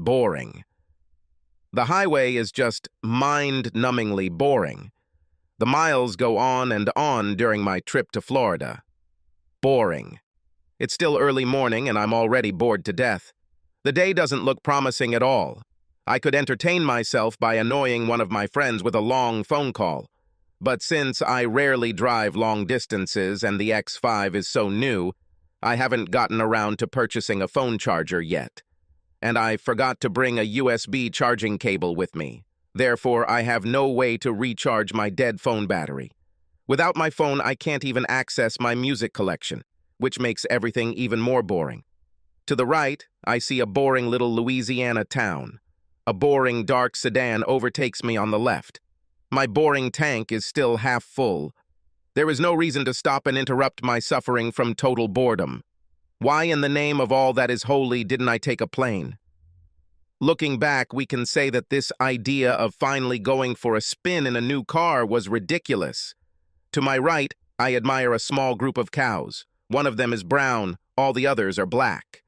boring. The highway is just mind-numbingly boring. The miles go on and on during my trip to Florida. Boring. It's still early morning and I'm already bored to death. The day doesn't look promising at all. I could entertain myself by annoying one of my friends with a long phone call. But since I rarely drive long distances and the X5 is so new, I haven't gotten around to purchasing a phone charger yet. And I forgot to bring a USB charging cable with me. Therefore, I have no way to recharge my dead phone battery. Without my phone, I can't even access my music collection, which makes everything even more boring. To the right, I see a boring little Louisiana town. A boring dark sedan overtakes me on the left. My boring tank is still half full. There is no reason to stop and interrupt my suffering from total boredom. Why in the name of all that is holy didn't I take a plane? Looking back, we can say that this idea of finally going for a spin in a new car was ridiculous. To my right, I admire a small group of cows. One of them is brown, all the others are black.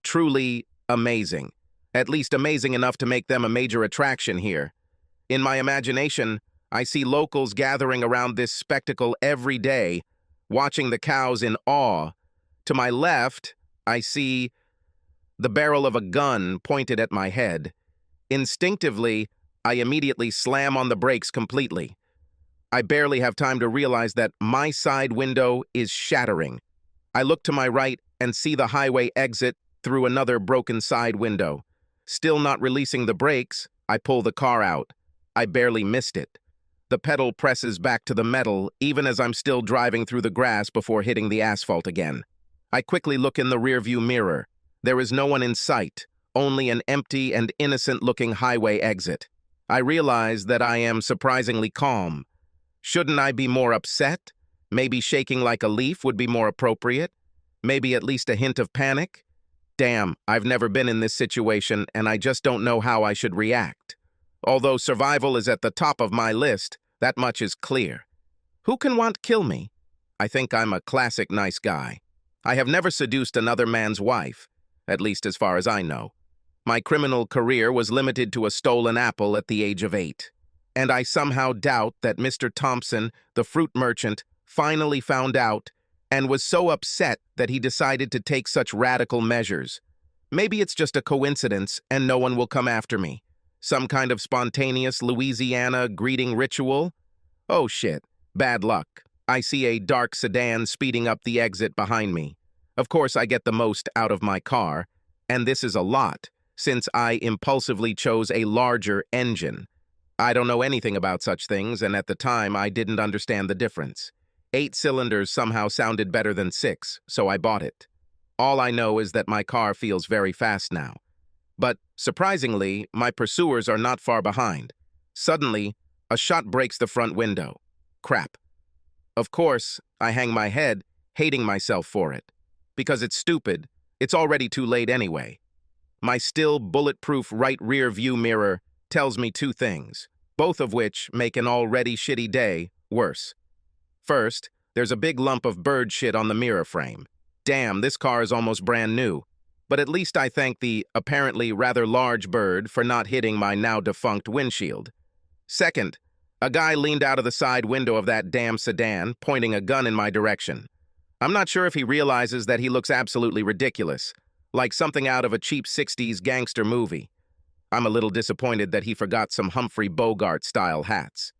Truly amazing. At least amazing enough to make them a major attraction here. In my imagination, I see locals gathering around this spectacle every day, watching the cows in awe. To my left, I see the barrel of a gun pointed at my head. Instinctively, I immediately slam on the brakes completely. I barely have time to realize that my side window is shattering. I look to my right and see the highway exit through another broken side window. Still not releasing the brakes, I pull the car out. I barely missed it. The pedal presses back to the metal even as I'm still driving through the grass before hitting the asphalt again. I quickly look in the rearview mirror. There is no one in sight, only an empty and innocent-looking highway exit. I realize that I am surprisingly calm. Shouldn't I be more upset? Maybe shaking like a leaf would be more appropriate? Maybe at least a hint of panic? Damn, I've never been in this situation and I just don't know how I should react. Although survival is at the top of my list, that much is clear. Who can want kill me? I think I'm a classic nice guy. I have never seduced another man's wife, at least as far as I know. My criminal career was limited to a stolen apple at the age of 8. And I somehow doubt that Mr. Thompson, the fruit merchant, finally found out and was so upset that he decided to take such radical measures. Maybe it's just a coincidence and no one will come after me. Some kind of spontaneous Louisiana greeting ritual? Oh shit, bad luck. I see a dark sedan speeding up the exit behind me. Of course, I get the most out of my car, and this is a lot, since I impulsively chose a larger engine. I don't know anything about such things, and at the time, I didn't understand the difference. 8 cylinders somehow sounded better than 6, so I bought it. All I know is that my car feels very fast now. But, surprisingly, my pursuers are not far behind. Suddenly, a shot breaks the front window. Crap. Of course, I hang my head, hating myself for it. Because it's stupid, it's already too late anyway. My still bulletproof right rear view mirror tells me 2 things, both of which make an already shitty day worse. First, there's a big lump of bird shit on the mirror frame. Damn, this car is almost brand new. But at least I thank the apparently rather large bird for not hitting my now-defunct windshield. Second, a guy leaned out of the side window of that damn sedan, pointing a gun in my direction. I'm not sure if he realizes that he looks absolutely ridiculous, like something out of a cheap 60s gangster movie. I'm a little disappointed that he forgot some Humphrey Bogart-style hats.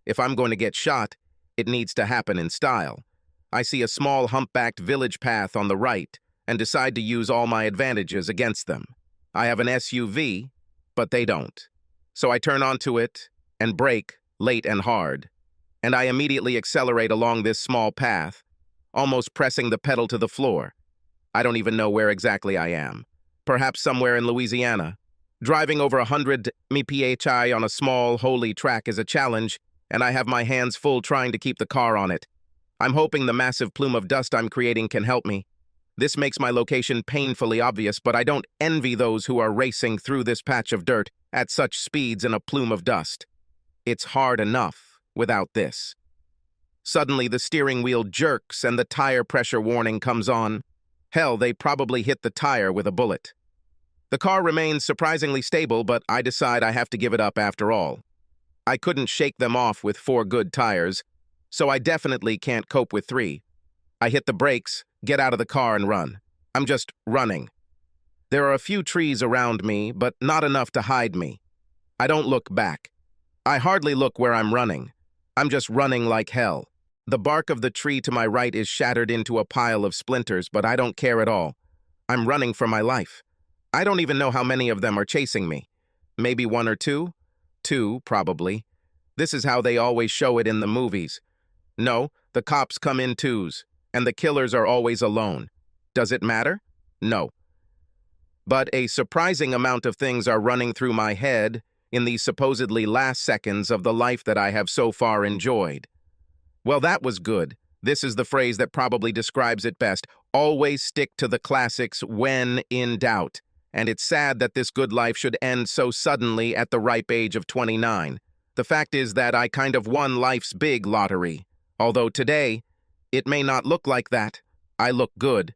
If I'm going to get shot, it needs to happen in style. I see a small humpbacked village path on the right and decide to use all my advantages against them. I have an SUV, but they don't. So I turn onto it and brake late and hard, and I immediately accelerate along this small path, almost pressing the pedal to the floor. I don't even know where exactly I am. Perhaps somewhere in Louisiana. Driving over 100 mph on a small, holy track is a challenge, and I have my hands full trying to keep the car on it. I'm hoping the massive plume of dust I'm creating can help me. This makes my location painfully obvious, but I don't envy those who are racing through this patch of dirt at such speeds in a plume of dust. It's hard enough without this. Suddenly, the steering wheel jerks and the tire pressure warning comes on. Hell, they probably hit the tire with a bullet. The car remains surprisingly stable, but I decide I have to give it up after all. I couldn't shake them off with 4 good tires, so I definitely can't cope with 3. I hit the brakes, get out of the car, and run. I'm just running. There are a few trees around me, but not enough to hide me. I don't look back. I hardly look where I'm running. I'm just running like hell. The bark of the tree to my right is shattered into a pile of splinters, but I don't care at all. I'm running for my life. I don't even know how many of them are chasing me. Maybe 1 or 2? 2, probably. This is how they always show it in the movies. No, the cops come in 2s, and the killers are always alone. Does it matter? No. But a surprising amount of things are running through my head in these supposedly last seconds of the life that I have so far enjoyed. Well, that was good. This is the phrase that probably describes it best. Always stick to the classics when in doubt. And it's sad that this good life should end so suddenly at the ripe age of 29. The fact is that I kind of won life's big lottery. Although today, it may not look like that. I look good.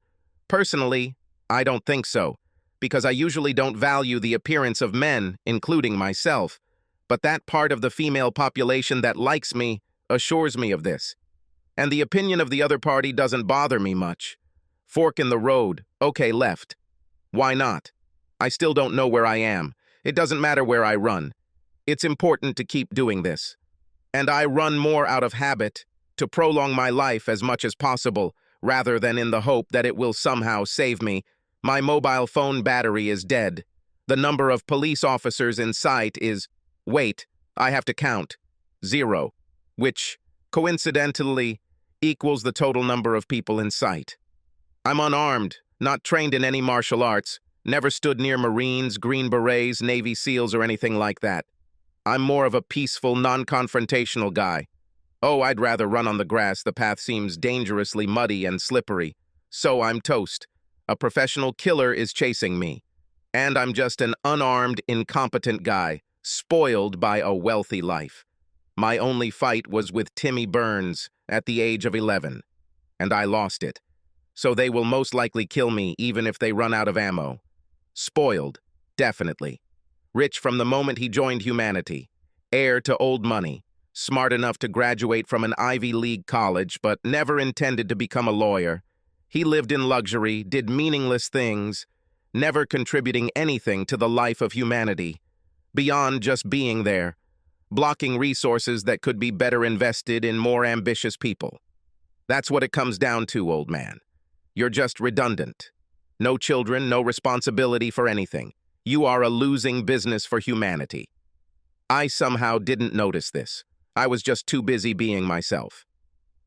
Personally, I don't think so, because I usually don't value the appearance of men, including myself. But that part of the female population that likes me assures me of this. And the opinion of the other party doesn't bother me much. Fork in the road, okay, left. Why not? I still don't know where I am. It doesn't matter where I run. It's important to keep doing this. And I run more out of habit, to prolong my life as much as possible, rather than in the hope that it will somehow save me. My mobile phone battery is dead. The number of police officers in sight is, wait, I have to count, 0, which, coincidentally, equals the total number of people in sight. I'm unarmed, not trained in any martial arts, never stood near Marines, Green Berets, Navy SEALs, or anything like that. I'm more of a peaceful, non-confrontational guy. Oh, I'd rather run on the grass. The path seems dangerously muddy and slippery. So I'm toast. A professional killer is chasing me. And I'm just an unarmed, incompetent guy, spoiled by a wealthy life. My only fight was with Timmy Burns at the age of 11, and I lost it. So they will most likely kill me even if they run out of ammo. Spoiled, definitely. Rich from the moment he joined humanity. Heir to old money. Smart enough to graduate from an Ivy League college, but never intended to become a lawyer. He lived in luxury, did meaningless things, never contributing anything to the life of humanity, beyond just being there, blocking resources that could be better invested in more ambitious people. That's what it comes down to, old man. You're just redundant. No children, no responsibility for anything. You are a losing business for humanity. I somehow didn't notice this. I was just too busy being myself.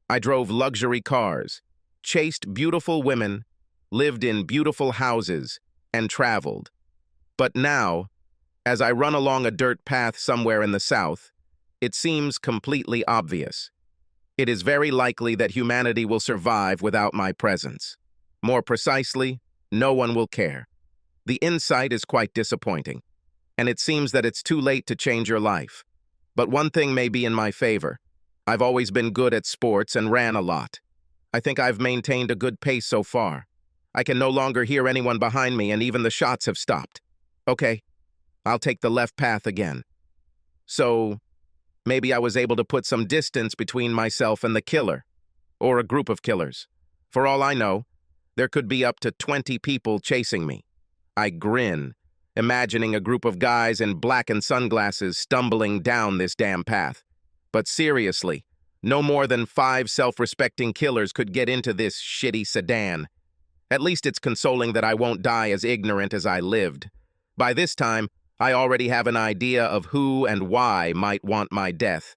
I drove luxury cars, chased beautiful women, lived in beautiful houses, and traveled. But now, as I run along a dirt path somewhere in the South, it seems completely obvious. It is very likely that humanity will survive without my presence. More precisely, no one will care. The insight is quite disappointing, and it seems that it's too late to change your life. But one thing may be in my favor. I've always been good at sports and ran a lot. I think I've maintained a good pace so far. I can no longer hear anyone behind me, and even the shots have stopped. Okay, I'll take the left path again. So, maybe I was able to put some distance between myself and the killer, or a group of killers. For all I know, there could be up to 20 people chasing me. I grin, imagining a group of guys in blackened sunglasses stumbling down this damn path. But seriously, no more than 5 self-respecting killers could get into this shitty sedan. At least it's consoling that I won't die as ignorant as I lived. By this time, I already have an idea of who and why might want my death.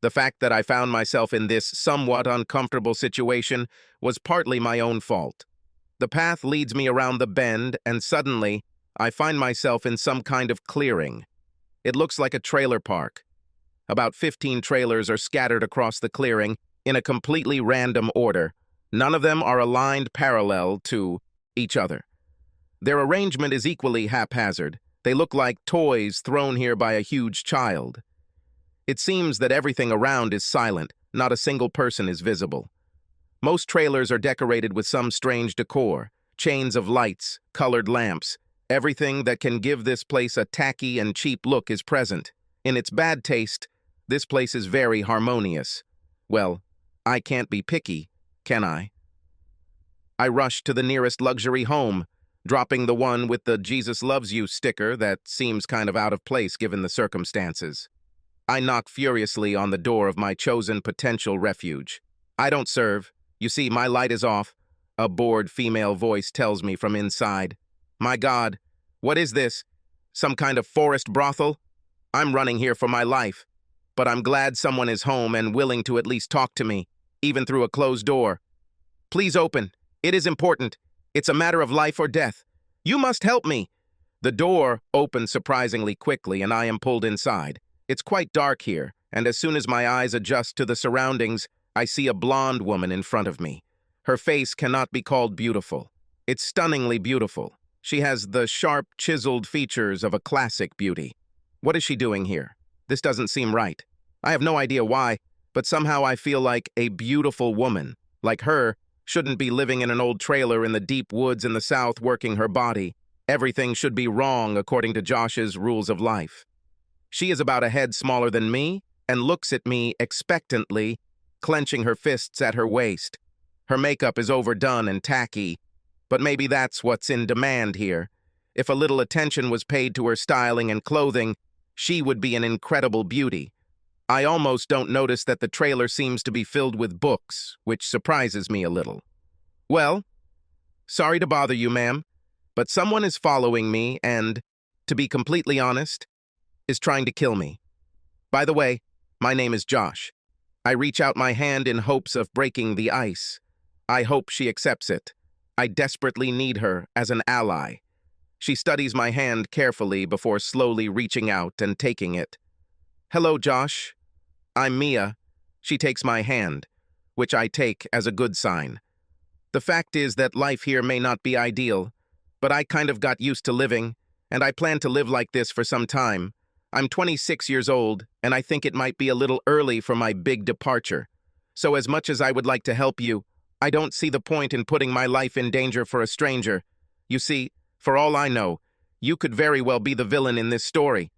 The fact that I found myself in this somewhat uncomfortable situation was partly my own fault. The path leads me around the bend, and suddenly, I find myself in some kind of clearing. It looks like a trailer park. About 15 trailers are scattered across the clearing in a completely random order. None of them are aligned parallel to each other. Their arrangement is equally haphazard. They look like toys thrown here by a huge child. It seems that everything around is silent, not a single person is visible. Most trailers are decorated with some strange decor, chains of lights, colored lamps, Everything that can give this place a tacky and cheap look is present. In its bad taste, this place is very harmonious. Well, I can't be picky, can I? I rush to the nearest luxury home, dropping the one with the Jesus loves you sticker that seems kind of out of place given the circumstances. I knock furiously on the door of my chosen potential refuge. I don't serve. You see, my light is off. A bored female voice tells me from inside. My God, what is this? Some kind of forest brothel? I'm running here for my life. But I'm glad someone is home and willing to at least talk to me, even through a closed door. Please open. It is important. It's a matter of life or death. You must help me. The door opens surprisingly quickly and I am pulled inside. It's quite dark here, and as soon as my eyes adjust to the surroundings, I see a blonde woman in front of me. Her face cannot be called beautiful. It's stunningly beautiful. She has the sharp, chiseled features of a classic beauty. What is she doing here? This doesn't seem right. I have no idea why, but somehow I feel like a beautiful woman, like her, shouldn't be living in an old trailer in the deep woods in the South working her body. Everything should be wrong according to Josh's rules of life. She is about a head smaller than me and looks at me expectantly, clenching her fists at her waist. Her makeup is overdone and tacky, but maybe that's what's in demand here. If a little attention was paid to her styling and clothing, she would be an incredible beauty. I almost don't notice that the trailer seems to be filled with books, which surprises me a little. Well, sorry to bother you, ma'am, but someone is following me and, to be completely honest, is trying to kill me. By the way, my name is Josh. I reach out my hand in hopes of breaking the ice. I hope she accepts it. I desperately need her as an ally. She studies my hand carefully before slowly reaching out and taking it. Hello, Josh. I'm Mia. She takes my hand, which I take as a good sign. The fact is that life here may not be ideal, but I kind of got used to living, and I plan to live like this for some time. I'm 26 years old, and I think it might be a little early for my big departure. So as much as I would like to help you, I don't see the point in putting my life in danger for a stranger. You see, for all I know, you could very well be the villain in this story.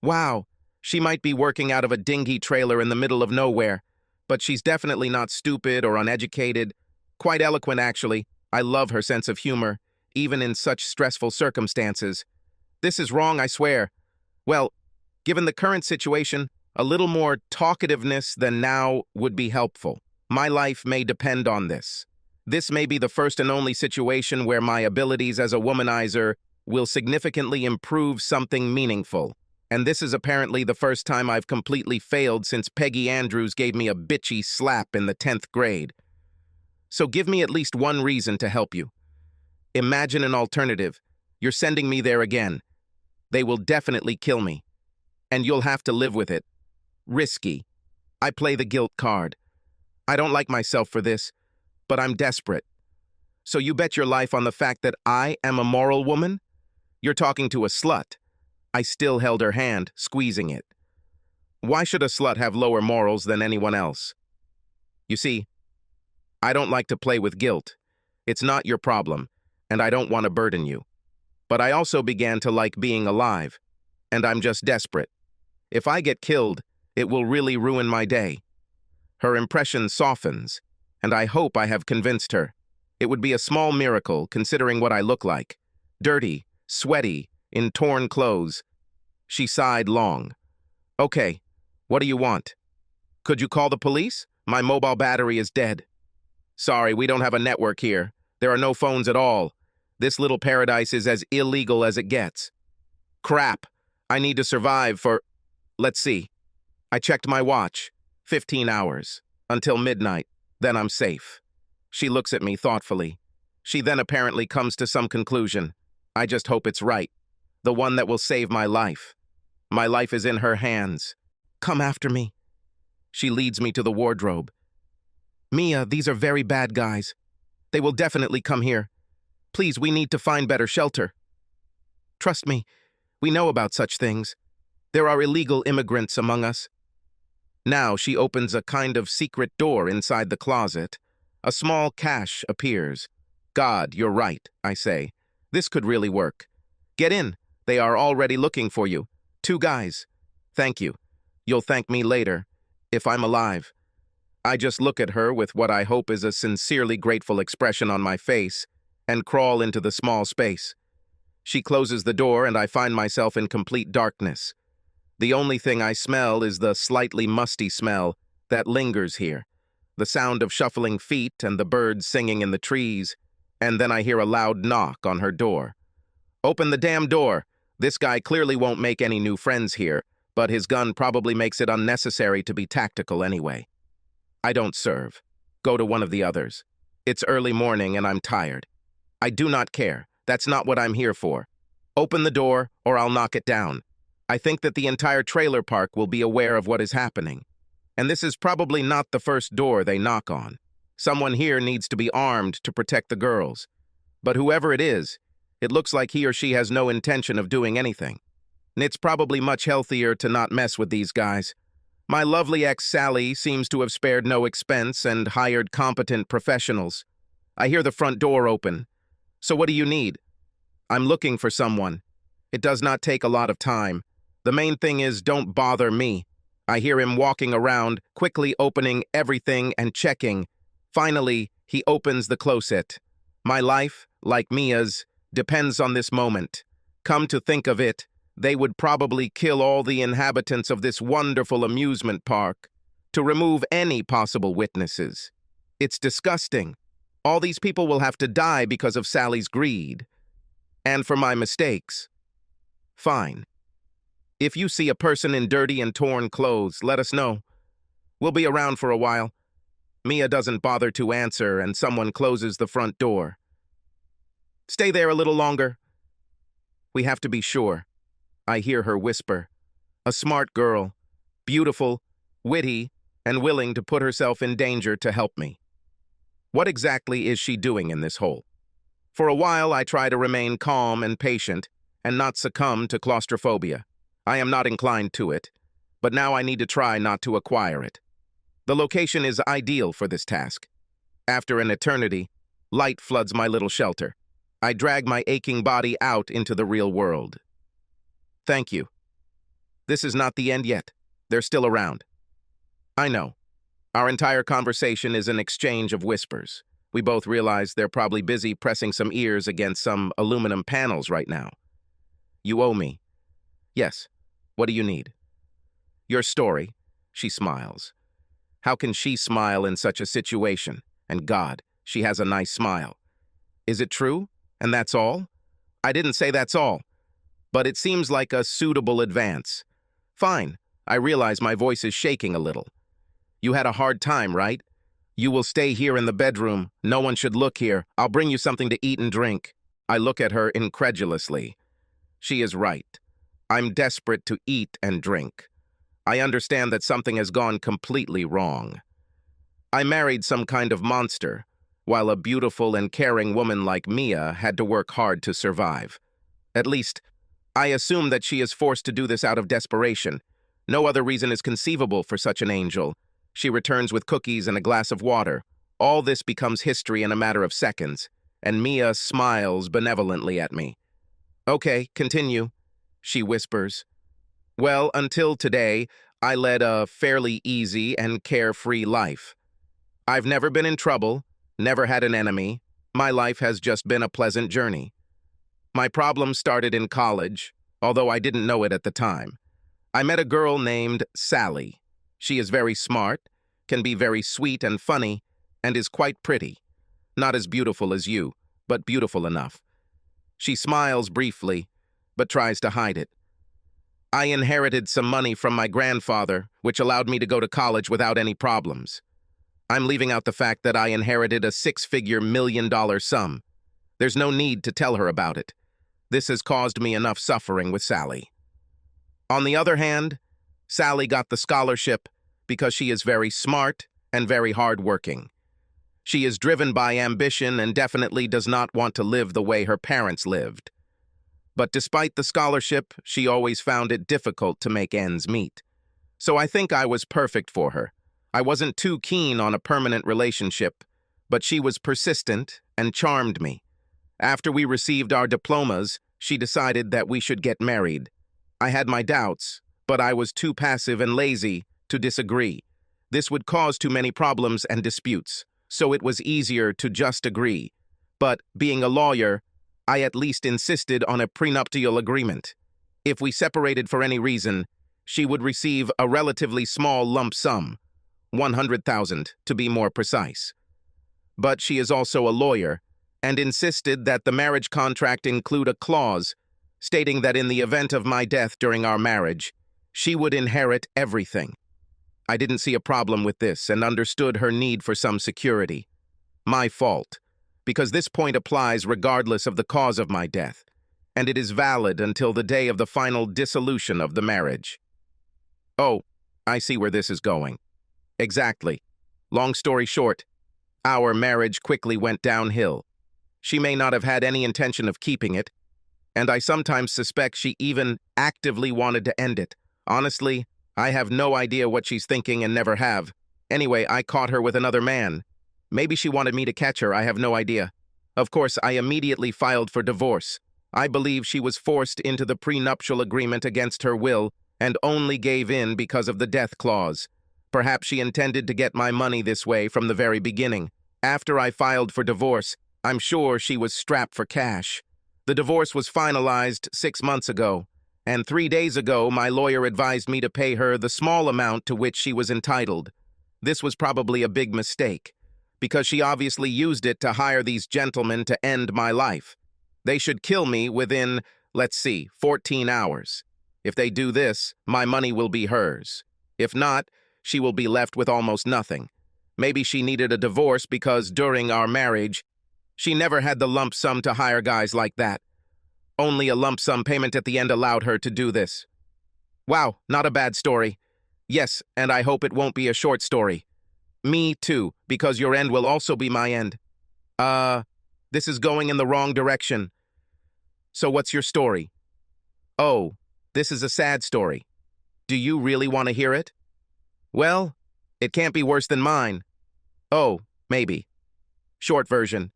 Wow, she might be working out of a dinghy trailer in the middle of nowhere, but she's definitely not stupid or uneducated. Quite eloquent, actually. I love her sense of humor, even in such stressful circumstances. This is wrong, I swear. Well, given the current situation, a little more talkativeness than now would be helpful. My life may depend on this. This may be the first and only situation where my abilities as a womanizer will significantly improve something meaningful. And this is apparently the first time I've completely failed since Peggy Andrews gave me a bitchy slap in the 10th grade. So give me at least one reason to help you. Imagine an alternative. You're sending me there again. They will definitely kill me. And you'll have to live with it. Risky. I play the guilt card. I don't like myself for this, but I'm desperate. So you bet your life on the fact that I am a moral woman? You're talking to a slut. I still held her hand, squeezing it. Why should a slut have lower morals than anyone else? You see, I don't like to play with guilt. It's not your problem, and I don't want to burden you. But I also began to like being alive, and I'm just desperate. If I get killed, it will really ruin my day. Her impression softens, and I hope I have convinced her. It would be a small miracle, considering what I look like. Dirty, sweaty, in torn clothes. She sighed long. Okay, what do you want? Could you call the police? My mobile battery is dead. Sorry, we don't have a network here. There are no phones at all. This little paradise is as illegal as it gets. Crap, I need to survive for... Let's see. I checked my watch. 15 hours. Until midnight. Then I'm safe. She looks at me thoughtfully. She then apparently comes to some conclusion. I just hope it's right. The one that will save my life. My life is in her hands. Come after me. She leads me to the wardrobe. Mia, these are very bad guys. They will definitely come here. Please, we need to find better shelter. Trust me, we know about such things. There are illegal immigrants among us. Now she opens a kind of secret door inside the closet. A small cache appears. God, you're right, I say. This could really work. Get in. They are already looking for you. 2 guys. Thank you. You'll thank me later, if I'm alive. I just look at her with what I hope is a sincerely grateful expression on my face and crawl into the small space. She closes the door and I find myself in complete darkness. The only thing I smell is the slightly musty smell that lingers here, the sound of shuffling feet and the birds singing in the trees, and then I hear a loud knock on her door. Open the damn door! This guy clearly won't make any new friends here, but his gun probably makes it unnecessary to be tactical anyway. I don't serve. Go to one of the others. It's early morning and I'm tired. I do not care. That's not what I'm here for. Open the door or I'll knock it down. I think that the entire trailer park will be aware of what is happening. And this is probably not the first door they knock on. Someone here needs to be armed to protect the girls. But whoever it is, it looks like he or she has no intention of doing anything. And it's probably much healthier to not mess with these guys. My lovely ex Sally seems to have spared no expense and hired competent professionals. I hear the front door open. So what do you need? I'm looking for someone. It does not take a lot of time. The main thing is don't bother me. I hear him walking around, quickly opening everything and checking. Finally, he opens the closet. My life, like Mia's, depends on this moment. Come to think of it, they would probably kill all the inhabitants of this wonderful amusement park to remove any possible witnesses. It's disgusting. All these people will have to die because of Sally's greed. And for my mistakes. Fine. If you see a person in dirty and torn clothes, let us know. We'll be around for a while. Mia doesn't bother to answer, and someone closes the front door. Stay there a little longer. We have to be sure. I hear her whisper. A smart girl, beautiful, witty, and willing to put herself in danger to help me. What exactly is she doing in this hole? For a while, I try to remain calm and patient and not succumb to claustrophobia. I am not inclined to it, but now I need to try not to acquire it. The location is ideal for this task. After an eternity, light floods my little shelter. I drag my aching body out into the real world. Thank you. This is not the end yet. They're still around. I know. Our entire conversation is an exchange of whispers. We both realize they're probably busy pressing some ears against some aluminum panels right now. You owe me. Yes. What do you need? Your story. She smiles. How can she smile in such a situation? And God, she has a nice smile. Is it true? And that's all? I didn't say that's all. But it seems like a suitable advance. Fine. I realize my voice is shaking a little. You had a hard time, right? You will stay here in the bedroom. No one should look here. I'll bring you something to eat and drink. I look at her incredulously. She is right. I'm desperate to eat and drink. I understand that something has gone completely wrong. I married some kind of monster, while a beautiful and caring woman like Mia had to work hard to survive. At least, I assume that she is forced to do this out of desperation. No other reason is conceivable for such an angel. She returns with cookies and a glass of water. All this becomes history in a matter of seconds, and Mia smiles benevolently at me. Okay, continue, she whispers. Well, until today, I led a fairly easy and carefree life. I've never been in trouble, never had an enemy. My life has just been a pleasant journey. My problem started in college, although I didn't know it at the time. I met a girl named Sally. She is very smart, can be very sweet and funny, and is quite pretty. Not as beautiful as you, but beautiful enough. She smiles briefly, but tries to hide it. I inherited some money from my grandfather, which allowed me to go to college without any problems. I'm leaving out the fact that I inherited a $6-figure million-dollar sum. There's no need to tell her about it. This has caused me enough suffering with Sally. On the other hand, Sally got the scholarship because she is very smart and very hardworking. She is driven by ambition and definitely does not want to live the way her parents lived. But despite the scholarship, she always found it difficult to make ends meet. So I think I was perfect for her. I wasn't too keen on a permanent relationship, but she was persistent and charmed me. After we received our diplomas, she decided that we should get married. I had my doubts, but I was too passive and lazy to disagree. This would cause too many problems and disputes, so it was easier to just agree. But, being a lawyer, I at least insisted on a prenuptial agreement. If we separated for any reason, she would receive a relatively small lump sum, 100,000 to be more precise. But she is also a lawyer, and insisted that the marriage contract include a clause stating that in the event of my death during our marriage, she would inherit everything. I didn't see a problem with this and understood her need for some security. My fault, because this point applies regardless of the cause of my death, and it is valid until the day of the final dissolution of the marriage. Oh, I see where this is going. Exactly. Long story short, our marriage quickly went downhill. She may not have had any intention of keeping it, and I sometimes suspect she even actively wanted to end it. Honestly, I have no idea what she's thinking and never have. Anyway, I caught her with another man. Maybe she wanted me to catch her, I have no idea. Of course, I immediately filed for divorce. I believe she was forced into the prenuptial agreement against her will and only gave in because of the death clause. Perhaps she intended to get my money this way from the very beginning. After I filed for divorce, I'm sure she was strapped for cash. The divorce was finalized 6 months ago, and 3 days ago my lawyer advised me to pay her the small amount to which she was entitled. This was probably a big mistake, because she obviously used it to hire these gentlemen to end my life. They should kill me within, 14 hours. If they do this, my money will be hers. If not, she will be left with almost nothing. Maybe she needed a divorce because during our marriage, she never had the lump sum to hire guys like that. Only a lump sum payment at the end allowed her to do this. Wow, not a bad story. Yes, and I hope it won't be a short story. Me too, because your end will also be my end. This is going in the wrong direction. So what's your story? Oh, this is a sad story. Do you really want to hear it? Well, it can't be worse than mine. Oh, maybe. Short version.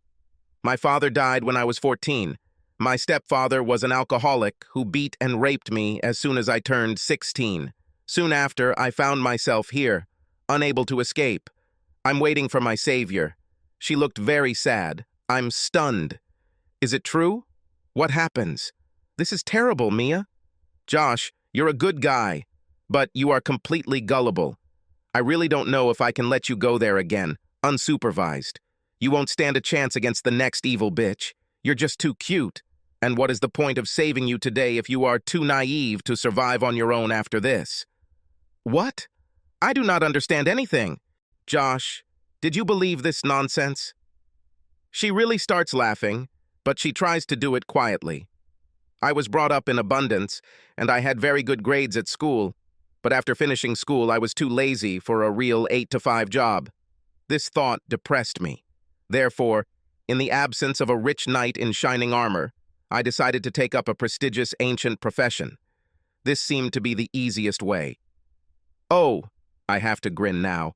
My father died when I was 14. My stepfather was an alcoholic who beat and raped me as soon as I turned 16. Soon after, I found myself here, unable to escape. I'm waiting for my savior. She looked very sad. I'm stunned. Is it true? What happens? This is terrible, Mia. Josh, you're a good guy, but you are completely gullible. I really don't know if I can let you go there again, unsupervised. You won't stand a chance against the next evil bitch. You're just too cute. And what is the point of saving you today if you are too naive to survive on your own after this? What? I do not understand anything. Josh, did you believe this nonsense? She really starts laughing, but she tries to do it quietly. I was brought up in abundance, and I had very good grades at school, but after finishing school I was too lazy for a real 8-to-5 job. This thought depressed me. Therefore, in the absence of a rich knight in shining armor, I decided to take up a prestigious ancient profession. This seemed to be the easiest way. Oh, I have to grin now.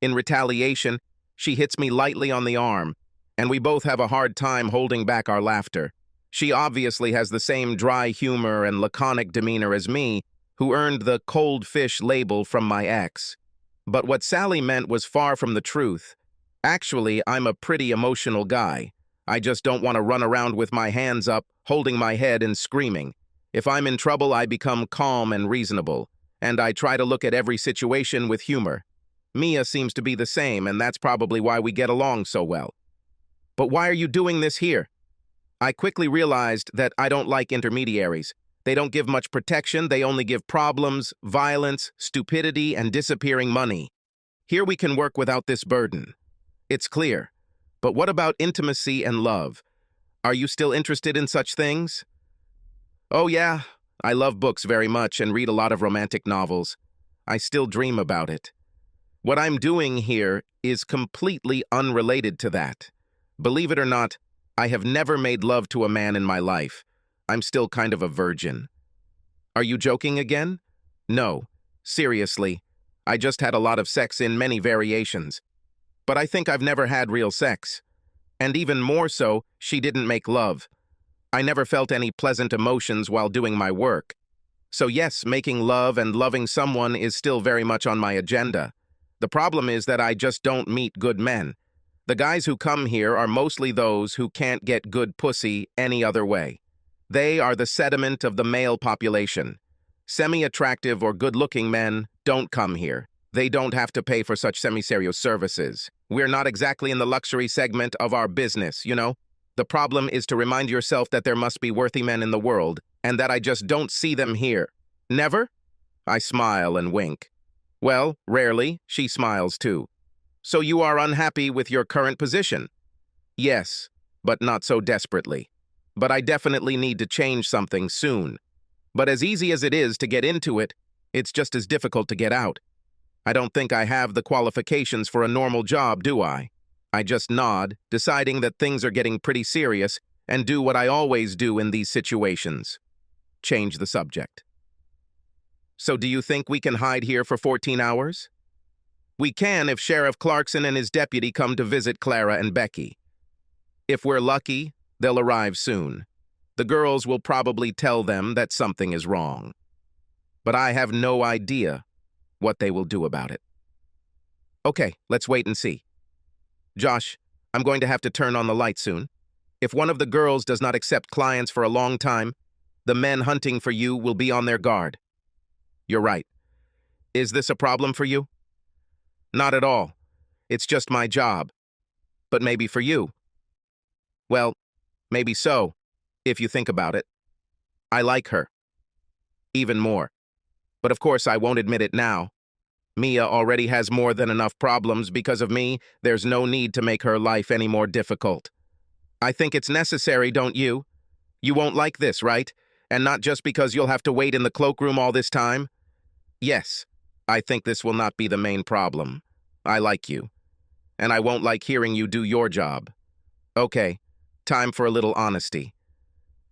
In retaliation, she hits me lightly on the arm, and we both have a hard time holding back our laughter. She obviously has the same dry humor and laconic demeanor as me, who earned the cold fish label from my ex. But what Sally meant was far from the truth. Actually, I'm a pretty emotional guy. I just don't want to run around with my hands up, holding my head and screaming. If I'm in trouble, I become calm and reasonable, and I try to look at every situation with humor. Mia seems to be the same, and that's probably why we get along so well. But why are you doing this here? I quickly realized that I don't like intermediaries. They don't give much protection, they only give problems, violence, stupidity, and disappearing money. Here we can work without this burden. It's clear. But what about intimacy and love? Are you still interested in such things? Oh yeah, I love books very much and read a lot of romantic novels. I still dream about it. What I'm doing here is completely unrelated to that. Believe it or not, I have never made love to a man in my life. I'm still kind of a virgin. Are you joking again? No, seriously. I just had a lot of sex in many variations. But I think I've never had real sex. And even more so, she didn't make love. I never felt any pleasant emotions while doing my work. So yes, making love and loving someone is still very much on my agenda. The problem is that I just don't meet good men. The guys who come here are mostly those who can't get good pussy any other way. They are the sediment of the male population. Semi-attractive or good-looking men don't come here. They don't have to pay for such semi-serious services. We're not exactly in the luxury segment of our business, you know? The problem is to remind yourself that there must be worthy men in the world, and that I just don't see them here. Never? I smile and wink. Well, rarely. She smiles too. So you are unhappy with your current position? Yes, but not so desperately. But I definitely need to change something soon. But as easy as it is to get into it, it's just as difficult to get out. I don't think I have the qualifications for a normal job, do I? I just nod, deciding that things are getting pretty serious, and do what I always do in these situations. Change the subject. So do you think we can hide here for 14 hours? We can if Sheriff Clarkson and his deputy come to visit Clara and Becky. If we're lucky, they'll arrive soon. The girls will probably tell them that something is wrong. But I have no idea what they will do about it. Okay, let's wait and see. Josh, I'm going to have to turn on the light soon. If one of the girls does not accept clients for a long time, the men hunting for you will be on their guard. You're right. Is this a problem for you? Not at all. It's just my job. But maybe for you. Well, maybe so, if you think about it. I like her. Even more. But of course I won't admit it now. Mia already has more than enough problems because of me. There's no need to make her life any more difficult. I think it's necessary, don't you? You won't like this, right? And not just because you'll have to wait in the cloakroom all this time? Yes, I think this will not be the main problem. I like you. And I won't like hearing you do your job. Okay, time for a little honesty.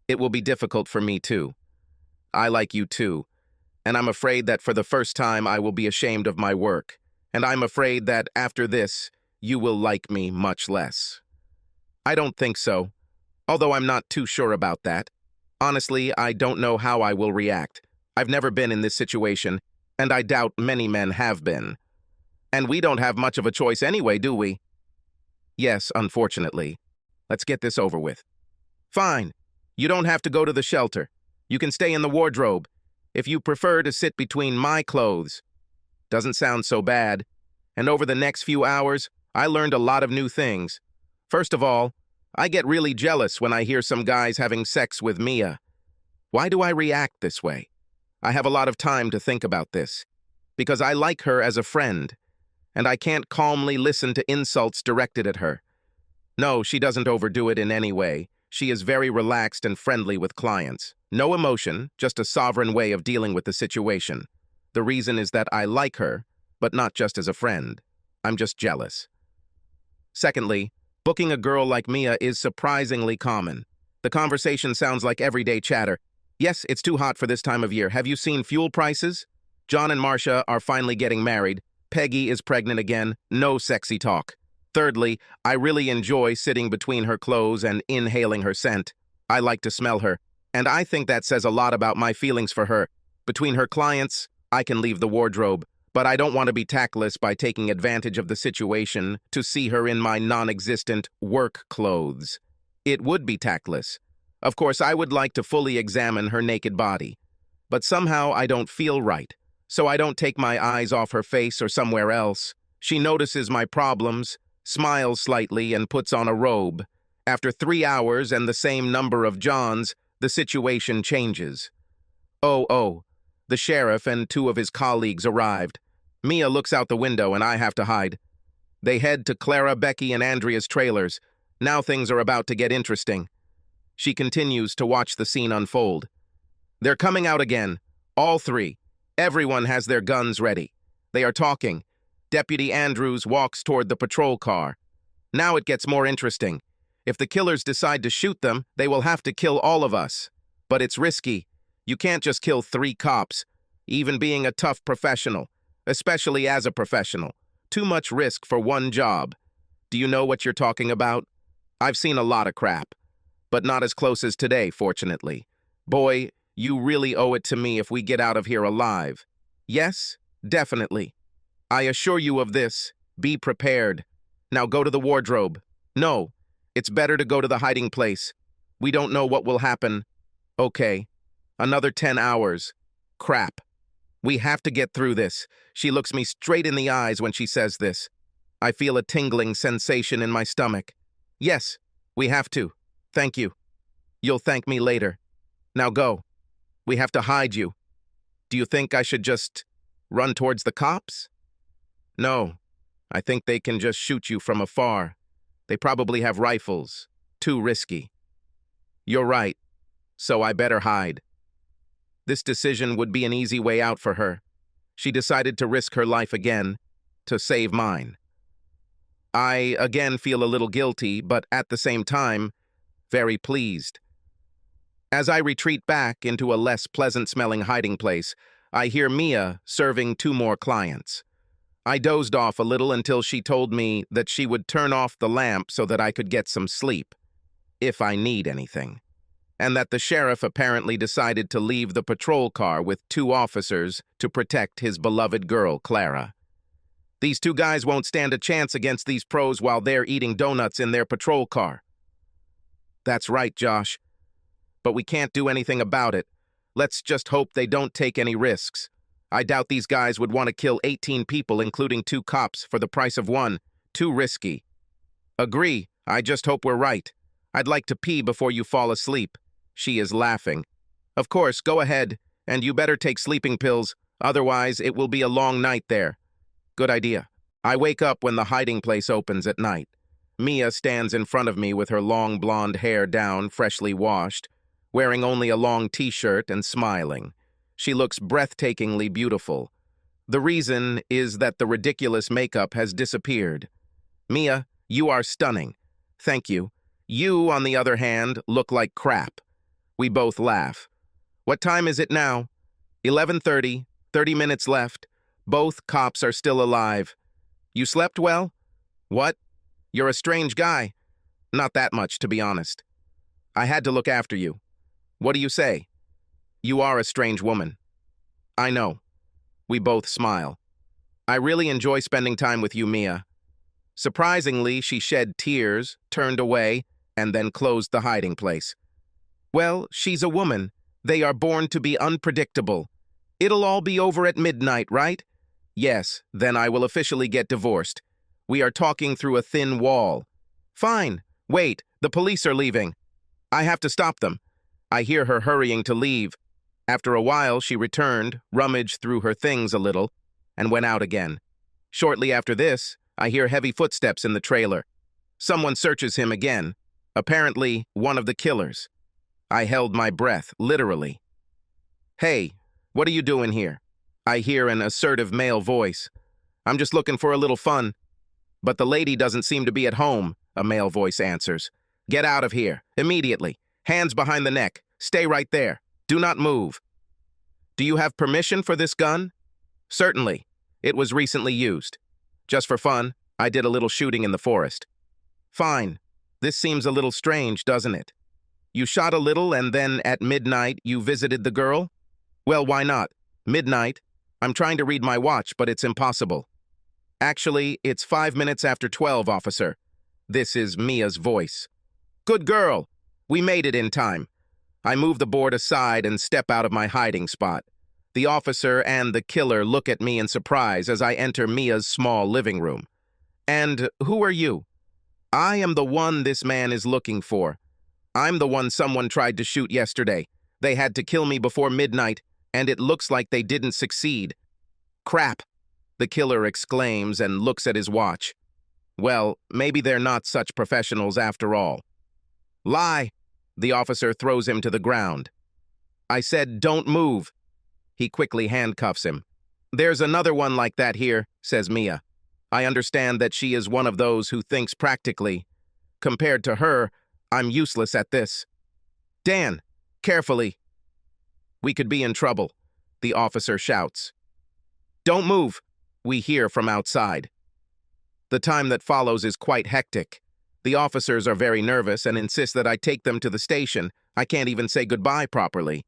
It will be difficult for me too. I like you too. And I'm afraid that for the first time I will be ashamed of my work. And I'm afraid that after this, you will like me much less. I don't think so, although I'm not too sure about that. Honestly, I don't know how I will react. I've never been in this situation, and I doubt many men have been. And we don't have much of a choice anyway, do we? Yes, unfortunately. Let's get this over with. Fine. You don't have to go to the shelter. You can stay in the wardrobe. If you prefer to sit between my clothes. Doesn't sound so bad. And over the next few hours, I learned a lot of new things. First of all, I get really jealous when I hear some guys having sex with Mia. Why do I react this way? I have a lot of time to think about this. Because I like her as a friend, and I can't calmly listen to insults directed at her. No, she doesn't overdo it in any way. She is very relaxed and friendly with clients. No emotion, just a sovereign way of dealing with the situation. The reason is that I like her, but not just as a friend. I'm just jealous. Secondly, booking a girl like Mia is surprisingly common. The conversation sounds like everyday chatter. Yes, it's too hot for this time of year. Have you seen fuel prices? John and Marcia are finally getting married. Peggy is pregnant again. No sexy talk. Thirdly, I really enjoy sitting between her clothes and inhaling her scent. I like to smell her, and I think that says a lot about my feelings for her. Between her clients, I can leave the wardrobe, but I don't want to be tactless by taking advantage of the situation to see her in my non-existent work clothes. It would be tactless. Of course, I would like to fully examine her naked body, but somehow I don't feel right, so I don't take my eyes off her face or somewhere else. She notices my problems, smiles slightly, and puts on a robe. After 3 hours and the same number of Johns, the situation changes. Oh, the sheriff and 2 of his colleagues arrived. Mia looks out the window and I have to hide. They head to Clara, Becky, and Andrea's trailers. Now things are about to get interesting. She continues to watch the scene unfold. They're coming out again, all 3. Everyone has their guns ready. They are talking. Deputy Andrews walks toward the patrol car. Now it gets more interesting. If the killers decide to shoot them, they will have to kill all of us. But it's risky. You can't just kill 3 cops, even being a tough professional, especially as a professional. Too much risk for one job. Do you know what you're talking about? I've seen a lot of crap. but not as close as today, fortunately. Boy, you really owe it to me if we get out of here alive. Yes, definitely. I assure you of this. Be prepared. Now go to the wardrobe. No, it's better to go to the hiding place. We don't know what will happen. Okay, another 10 hours. Crap. We have to get through this. She looks me straight in the eyes when she says this. I feel a tingling sensation in my stomach. Yes, we have to. Thank you. You'll thank me later. Now go. We have to hide you. Do you think I should just run towards the cops? No, I think they can just shoot you from afar. They probably have rifles. Too risky. You're right, so I better hide. This decision would be an easy way out for her. She decided to risk her life again, to save mine. I again feel a little guilty, but at the same time, very pleased. As I retreat back into a less pleasant-smelling hiding place, I hear Mia serving 2 more clients. I dozed off a little until she told me that she would turn off the lamp so that I could get some sleep, if I need anything, and that the sheriff apparently decided to leave the patrol car with 2 officers to protect his beloved girl, Clara. These 2 guys won't stand a chance against these pros while they're eating donuts in their patrol car. That's right, Josh. But we can't do anything about it. Let's just hope they don't take any risks. I doubt these guys would want to kill 18 people, including 2 cops, for the price of 1. Too risky. Agree. I just hope we're right. I'd like to pee before you fall asleep. She is laughing. Of course, go ahead, and you better take sleeping pills, otherwise it will be a long night there. Good idea. I wake up when the hiding place opens at night. Mia stands in front of me with her long blonde hair down, freshly washed, wearing only a long t-shirt and smiling. She looks breathtakingly beautiful. The reason is that the ridiculous makeup has disappeared. Mia, you are stunning. Thank you. You, on the other hand, look like crap. We both laugh. What time is it now? 11:30, 30 minutes left. Both cops are still alive. You slept well? What? You're a strange guy. Not that much, to be honest. I had to look after you. What do you say? You are a strange woman. I know. We both smile. I really enjoy spending time with you, Mia. Surprisingly, she shed tears, turned away, and then closed the hiding place. Well, she's a woman. They are born to be unpredictable. It'll all be over at midnight, right? Yes, then I will officially get divorced. We are talking through a thin wall. Fine. Wait, the police are leaving. I have to stop them. I hear her hurrying to leave. After a while, she returned, rummaged through her things a little, and went out again. Shortly after this, I hear heavy footsteps in the trailer. Someone searches him again. Apparently, one of the killers. I held my breath, literally. Hey, what are you doing here? I hear an assertive male voice. I'm just looking for a little fun. But the lady doesn't seem to be at home, a male voice answers. Get out of here, immediately. Hands behind the neck. Stay right there. Do not move. Do you have permission for this gun? Certainly. It was recently used. Just for fun, I did a little shooting in the forest. Fine. This seems a little strange, doesn't it? You shot a little and then at midnight you visited the girl? Well, why not? Midnight. I'm trying to read my watch, but it's impossible. Actually, it's 5 minutes after 12, officer. This is Mia's voice. Good girl. We made it in time. I move the board aside and step out of my hiding spot. The officer and the killer look at me in surprise as I enter Mia's small living room. And who are you? I am the one this man is looking for. I'm the one someone tried to shoot yesterday. They had to kill me before midnight, and it looks like they didn't succeed. Crap, the killer exclaims and looks at his watch. Well, maybe they're not such professionals after all. Lie, the officer throws him to the ground. I said, don't move. He quickly handcuffs him. There's another one like that here, says Mia. I understand that she is one of those who thinks practically. Compared to her, I'm useless at this. Dan, carefully. We could be in trouble, the officer shouts. Don't move, we hear from outside. The time that follows is quite hectic. The officers are very nervous and insist that I take them to the station. I can't even say goodbye properly.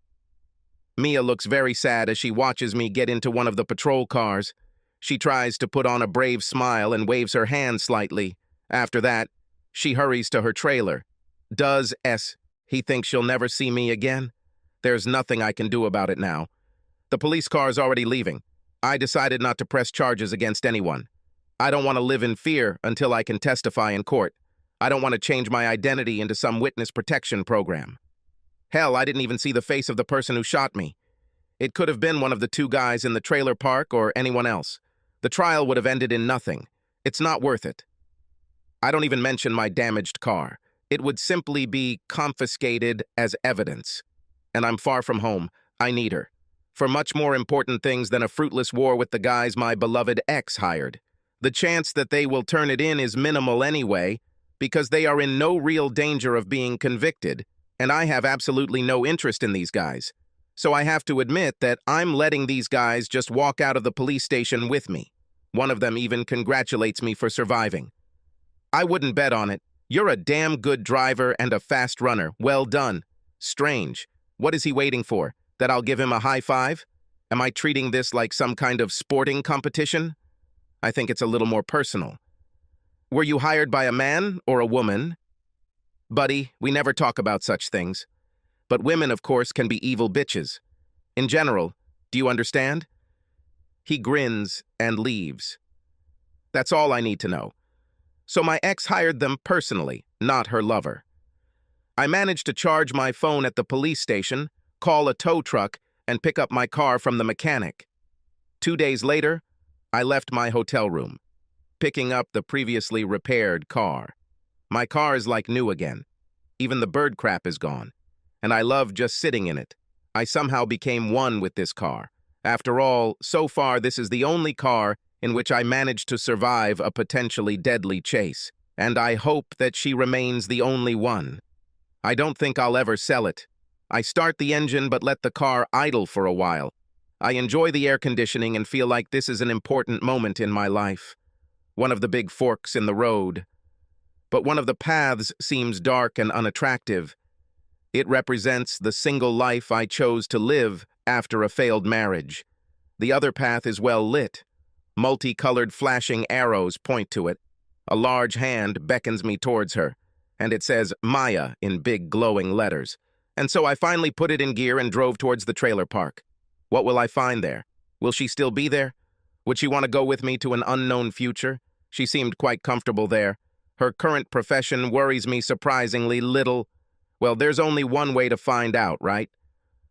Mia looks very sad as she watches me get into one of the patrol cars. She tries to put on a brave smile and waves her hand slightly. After that, she hurries to her trailer. Does he think she'll never see me again? There's nothing I can do about it now. The police car is already leaving. I decided not to press charges against anyone. I don't want to live in fear until I can testify in court. I don't want to change my identity into some witness protection program. Hell, I didn't even see the face of the person who shot me. It could have been one of the two guys in the trailer park or anyone else. The trial would have ended in nothing. It's not worth it. I don't even mention my damaged car. It would simply be confiscated as evidence. And I'm far from home. I need her. For much more important things than a fruitless war with the guys my beloved ex hired. The chance that they will turn it in is minimal anyway, because they are in no real danger of being convicted, and I have absolutely no interest in these guys. So I have to admit that I'm letting these guys just walk out of the police station with me. One of them even congratulates me for surviving. I wouldn't bet on it. You're a damn good driver and a fast runner. Well done. Strange. What is he waiting for? That I'll give him a high five? Am I treating this like some kind of sporting competition? I think it's a little more personal. Were you hired by a man or a woman? Buddy, we never talk about such things. But women, of course, can be evil bitches. In general, do you understand? He grins and leaves. That's all I need to know. So my ex hired them personally, not her lover. I managed to charge my phone at the police station, call a tow truck, and pick up my car from the mechanic. 2 days later, I left my hotel room, picking up the previously repaired car. My car is like new again. Even the bird crap is gone. And I love just sitting in it. I somehow became one with this car. After all, so far this is the only car in which I managed to survive a potentially deadly chase, and I hope that she remains the only one. I don't think I'll ever sell it. I start the engine but let the car idle for a while. I enjoy the air conditioning and feel like this is an important moment in my life. One of the big forks in the road. But one of the paths seems dark and unattractive. It represents the single life I chose to live after a failed marriage. The other path is well lit. Multicolored flashing arrows point to it. A large hand beckons me towards her, and it says Maya in big glowing letters. And so I finally put it in gear and drove towards the trailer park. What will I find there? Will she still be there? Would she want to go with me to an unknown future? She seemed quite comfortable there. Her current profession worries me surprisingly little. Well, there's only one way to find out, right?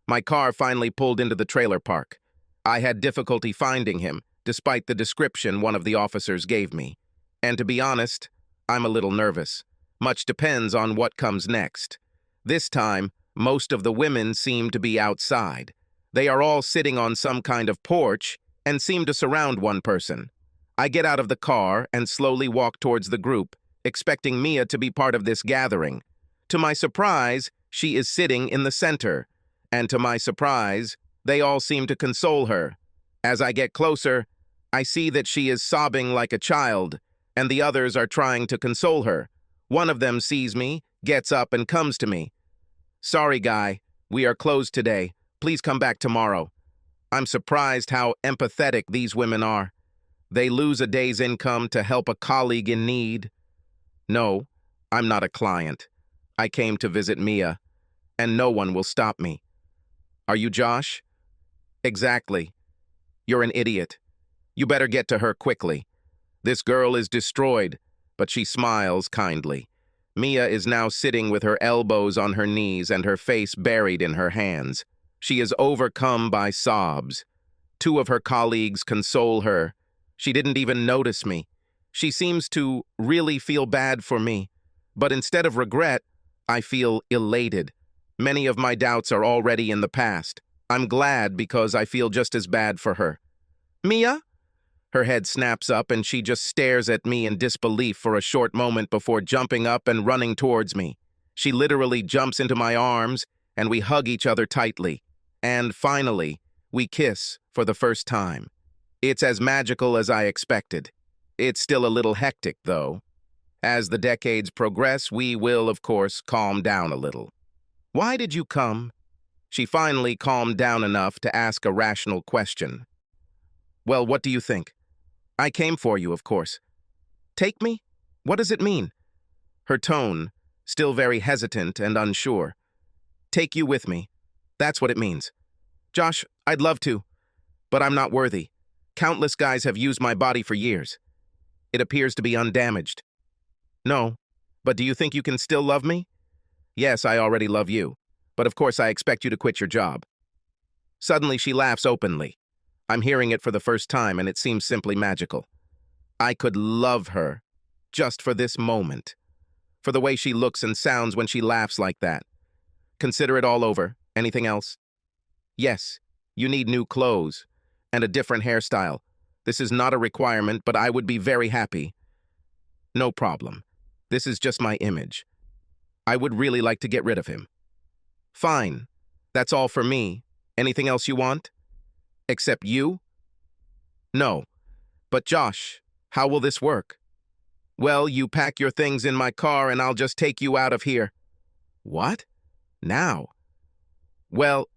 My car finally pulled into the trailer park. I had difficulty finding him, despite the description one of the officers gave me. And to be honest, I'm a little nervous. Much depends on what comes next. This time, most of the women seem to be outside. They are all sitting on some kind of porch and seem to surround one person. I get out of the car and slowly walk towards the group, expecting Mia to be part of this gathering. To my surprise, she is sitting in the center, and to my surprise, they all seem to console her. As I get closer, I see that she is sobbing like a child, and the others are trying to console her. One of them sees me, gets up, and comes to me. "Sorry, guy, we are closed today. Please come back tomorrow." I'm surprised how empathetic these women are. They lose a day's income to help a colleague in need. No, I'm not a client. I came to visit Mia, and no one will stop me. Are you Josh? Exactly. You're an idiot. You better get to her quickly. This girl is destroyed, but she smiles kindly. Mia is now sitting with her elbows on her knees and her face buried in her hands. She is overcome by sobs. 2 of her colleagues console her. She didn't even notice me. She seems to really feel bad for me. But instead of regret, I feel elated. Many of my doubts are already in the past. I'm glad because I feel just as bad for her. "Mia?" Her head snaps up and she just stares at me in disbelief for a short moment before jumping up and running towards me. She literally jumps into my arms and we hug each other tightly. And finally, we kiss for the first time. It's as magical as I expected. It's still a little hectic, though. As the decades progress, we will, of course, calm down a little. Why did you come? She finally calmed down enough to ask a rational question. Well, what do you think? I came for you, of course. Take me? What does it mean? Her tone, still very hesitant and unsure. Take you with me. That's what it means. Josh, I'd love to, but I'm not worthy. Countless guys have used my body for years. It appears to be undamaged. No, but do you think you can still love me? Yes, I already love you, but of course I expect you to quit your job. Suddenly she laughs openly. I'm hearing it for the first time and it seems simply magical. I could love her, just for this moment. For the way she looks and sounds when she laughs like that. Consider it all over. Anything else? Yes, you need new clothes and a different hairstyle. This is not a requirement, but I would be very happy. No problem. This is just my image. I would really like to get rid of him. Fine. That's all for me. Anything else you want? Except you? No. But Josh, how will this work? Well, you pack your things in my car and I'll just take you out of here. What? Now? Well,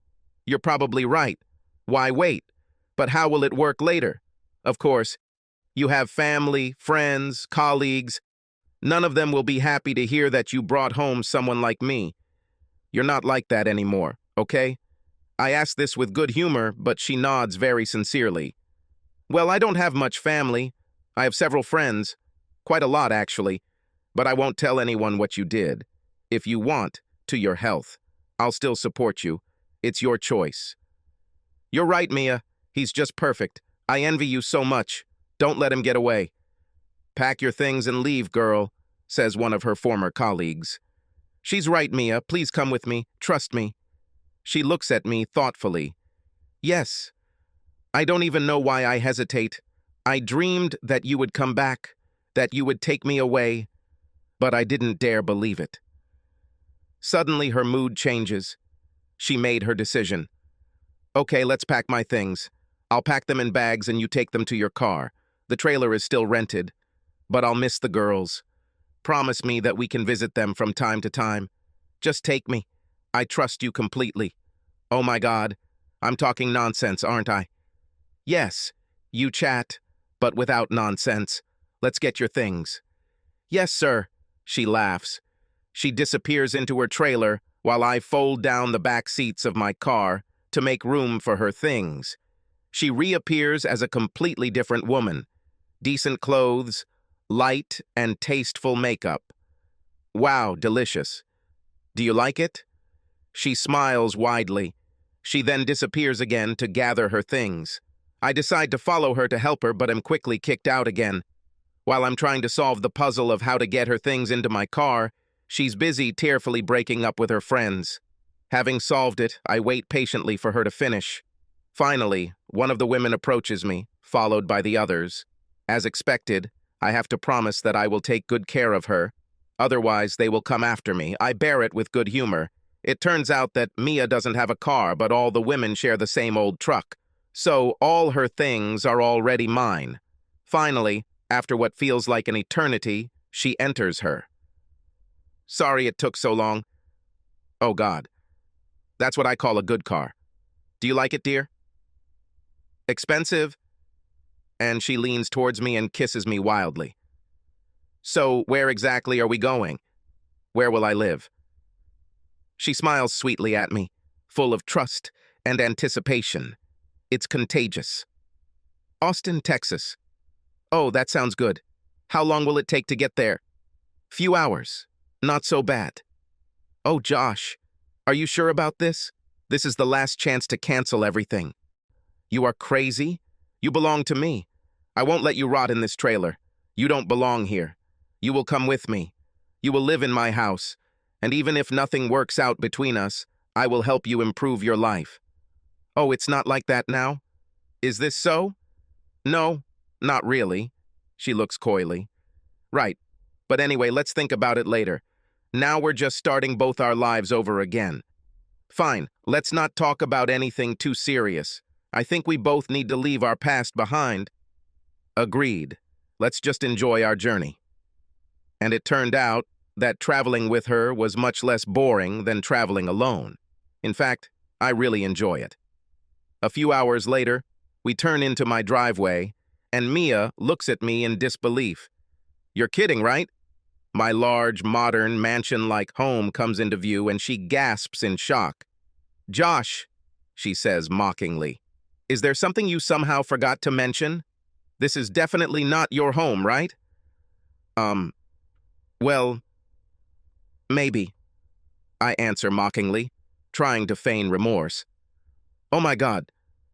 you're probably right. Why wait? But how will it work later? Of course, you have family, friends, colleagues. None of them will be happy to hear that you brought home someone like me. You're not like that anymore, okay? I ask this with good humor, but she nods very sincerely. Well, I don't have much family. I have several friends. Quite a lot, actually. But I won't tell anyone what you did. If you want, to your health. I'll still support you. It's your choice. You're right, Mia. He's just perfect. I envy you so much. Don't let him get away. Pack your things and leave, girl, says one of her former colleagues. She's right, Mia. Please come with me. Trust me. She looks at me thoughtfully. Yes. I don't even know why I hesitate. I dreamed that you would come back, that you would take me away, but I didn't dare believe it. Suddenly her mood changes. She made her decision. Okay, let's pack my things. I'll pack them in bags and you take them to your car. The trailer is still rented, but I'll miss the girls. Promise me that we can visit them from time to time. Just take me. I trust you completely. Oh my God, I'm talking nonsense, aren't I? Yes, you chat, but without nonsense. Let's get your things. Yes, sir, she laughs. She disappears into her trailer while I fold down the back seats of my car to make room for her things. She reappears as a completely different woman. Decent clothes, light and tasteful makeup. Wow, delicious. Do you like it? She smiles widely. She then disappears again to gather her things. I decide to follow her to help her, but am quickly kicked out again. While I'm trying to solve the puzzle of how to get her things into my car, she's busy tearfully breaking up with her friends. Having solved it, I wait patiently for her to finish. Finally, one of the women approaches me, followed by the others. As expected, I have to promise that I will take good care of her. Otherwise, they will come after me. I bear it with good humor. It turns out that Mia doesn't have a car, but all the women share the same old truck. So all her things are already mine. Finally, after what feels like an eternity, she enters her. Sorry it took so long. Oh God. That's what I call a good car. Do you like it, dear? Expensive? And she leans towards me and kisses me wildly. So where exactly are we going? Where will I live? She smiles sweetly at me, full of trust and anticipation. It's contagious. Austin, Texas. Oh, that sounds good. How long will it take to get there? Few hours. Not so bad. Oh, Josh, are you sure about this? This is the last chance to cancel everything. You are crazy? You belong to me. I won't let you rot in this trailer. You don't belong here. You will come with me. You will live in my house. And even if nothing works out between us, I will help you improve your life. Oh, it's not like that now? Is this so? No, not really. She looks coyly. Right. But anyway, let's think about it later. Now we're just starting both our lives over again. Fine, let's not talk about anything too serious. I think we both need to leave our past behind. Agreed. Let's just enjoy our journey. And it turned out that traveling with her was much less boring than traveling alone. In fact, I really enjoy it. A few hours later, we turn into my driveway, and Mia looks at me in disbelief. "You're kidding, right?" My large, modern, mansion-like home comes into view, and she gasps in shock. "Josh," she says mockingly, "is there something you somehow forgot to mention? This is definitely not your home, right?" Well, maybe," I answer mockingly, trying to feign remorse. "Oh my God,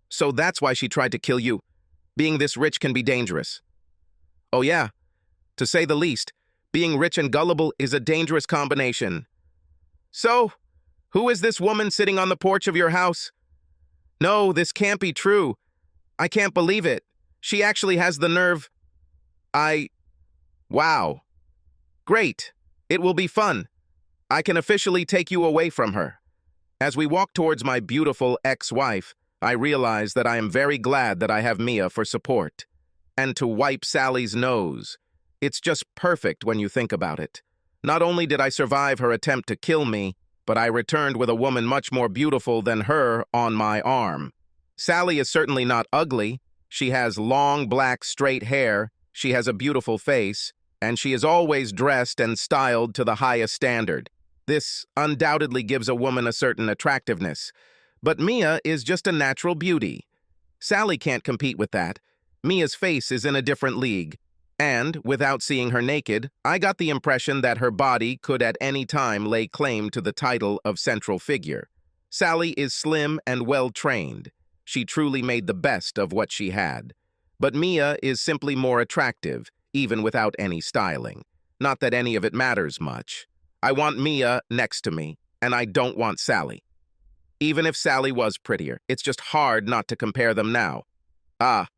so that's why she tried to kill you. Being this rich can be dangerous." "Oh yeah, to say the least. Being rich and gullible is a dangerous combination." "So, who is this woman sitting on the porch of your house?" "No, this can't be true. I can't believe it. She actually has the nerve." Wow. Great. It will be fun. I can officially take you away from her." As we walk towards my beautiful ex-wife, I realize that I am very glad that I have Mia for support. And to wipe Sally's nose. It's just perfect when you think about it. Not only did I survive her attempt to kill me, but I returned with a woman much more beautiful than her on my arm. Sally is certainly not ugly. She has long, black, straight hair, she has a beautiful face, and she is always dressed and styled to the highest standard. This undoubtedly gives a woman a certain attractiveness. But Mia is just a natural beauty. Sally can't compete with that. Mia's face is in a different league. And, without seeing her naked, I got the impression that her body could at any time lay claim to the title of central figure. Sally is slim and well-trained. She truly made the best of what she had. But Mia is simply more attractive, even without any styling. Not that any of it matters much. I want Mia next to me, and I don't want Sally. Even if Sally was prettier, it's just hard not to compare them now. Ah,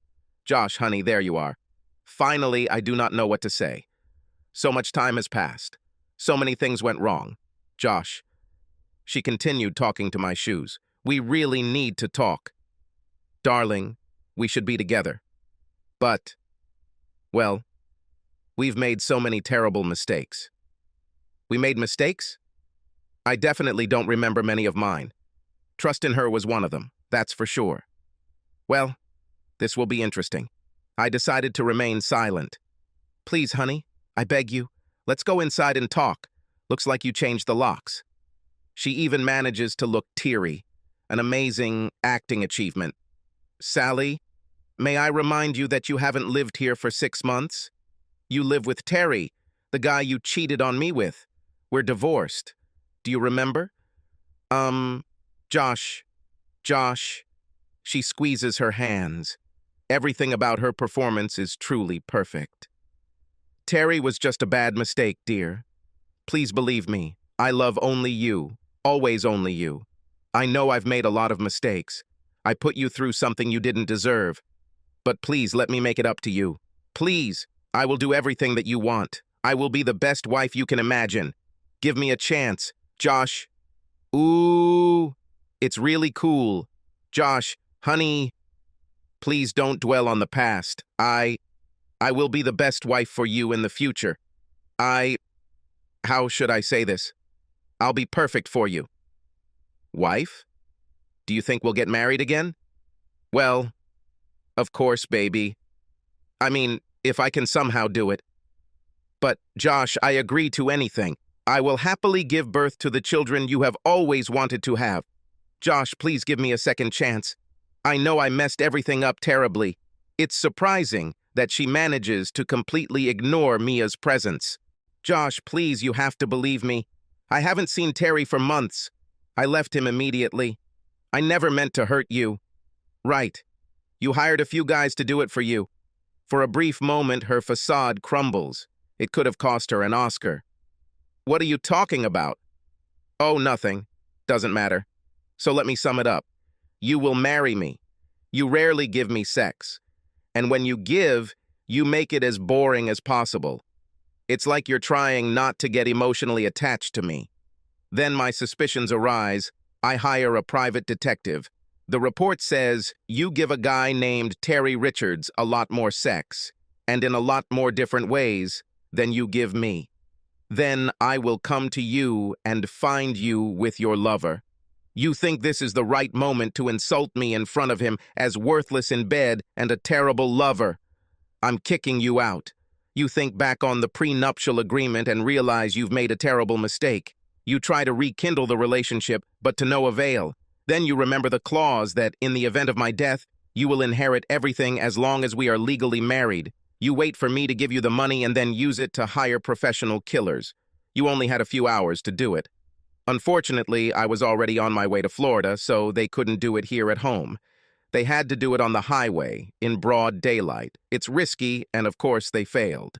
Josh, honey, there you are. Finally, I do not know what to say. So much time has passed. So many things went wrong. Josh. She continued talking to my shoes. We really need to talk. Darling, we should be together. But, well, we've made so many terrible mistakes. We made mistakes? I definitely don't remember many of mine. Trust in her was one of them, that's for sure. Well, this will be interesting. I decided to remain silent. Please, honey, I beg you, let's go inside and talk. Looks like you changed the locks. She even manages to look teary, an amazing acting achievement. Sally, may I remind you that you haven't lived here for 6 months? You live with Terry, the guy you cheated on me with. We're divorced. Do you remember? Josh. She squeezes her hands. Everything about her performance is truly perfect. Terry was just a bad mistake, dear. Please believe me, I love only you, always only you. I know I've made a lot of mistakes. I put you through something you didn't deserve. But please let me make it up to you. Please, I will do everything that you want. I will be the best wife you can imagine. Give me a chance, Josh. Ooh, it's really cool. Josh, honey, please don't dwell on the past. I will be the best wife for you in the future. How should I say this? I'll be perfect for you. Wife? Do you think we'll get married again? Well, of course, baby. I mean, if I can somehow do it. But, Josh, I agree to anything. I will happily give birth to the children you have always wanted to have. Josh, please give me a second chance. I know I messed everything up terribly. It's surprising that she manages to completely ignore Mia's presence. Josh, please, you have to believe me. I haven't seen Terry for months. I left him immediately. I never meant to hurt you. Right. You hired a few guys to do it for you. For a brief moment, her facade crumbles. It could have cost her an Oscar. What are you talking about? Oh, nothing. Doesn't matter. So let me sum it up. You will marry me. You rarely give me sex. And when you give, you make it as boring as possible. It's like you're trying not to get emotionally attached to me. Then my suspicions arise. I hire a private detective. The report says you give a guy named Terry Richards a lot more sex, and in a lot more different ways, than you give me. Then I will come to you and find you with your lover. You think this is the right moment to insult me in front of him as worthless in bed and a terrible lover. I'm kicking you out. You think back on the prenuptial agreement and realize you've made a terrible mistake. You try to rekindle the relationship, but to no avail. Then you remember the clause that, in the event of my death, you will inherit everything as long as we are legally married. You wait for me to give you the money and then use it to hire professional killers. You only had a few hours to do it. Unfortunately, I was already on my way to Florida, so they couldn't do it here at home. They had to do it on the highway, in broad daylight. It's risky, and of course they failed.